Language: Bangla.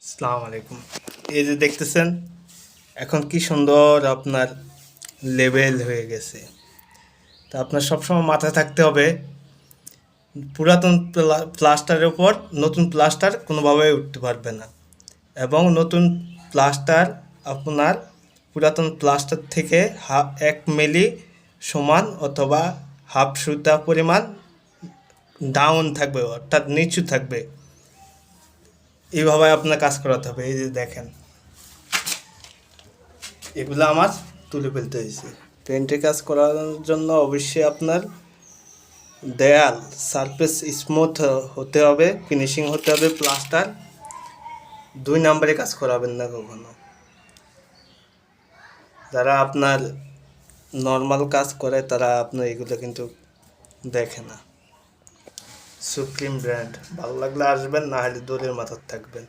আসসালামু আলাইকুম। এই যে দেখতেছেন এখন কি সুন্দর আপনার লেভেল হয়ে গেছে। তা আপনার সবসময় মাথায় থাকতে হবে পুরাতন প্লাস্টারের উপর নতুন প্লাস্টার কোনোভাবেই উঠতে পারবে না, এবং নতুন প্লাস্টার আপনার পুরাতন প্লাস্টার থেকে 1 মিলি সমান অথবা হাফ সুতা পরিমাণ ডাউন থাকবে, অর্থাৎ নিচু থাকবে। এইভাবে আপনার কাজ করাতে হবে। এই যে দেখেন এগুলো আমার তুলে ফেলতে হয়েছে। পেন্টের কাজ করার জন্য অবশ্যই আপনার দেয়াল সারফেস স্মুথ হতে হবে, ফিনিশিং হতে হবে। প্লাস্টার 2 নম্বরে কাজ করাবেন না কখনো। যারা আপনার নর্মাল কাজ করে তারা আপনার এগুলো কিন্তু দেখে না। সুপ্রিম ব্র্যান্ড ভালো লাগলে আসবেন, না হলে দূরের মাথায় থাকবেন।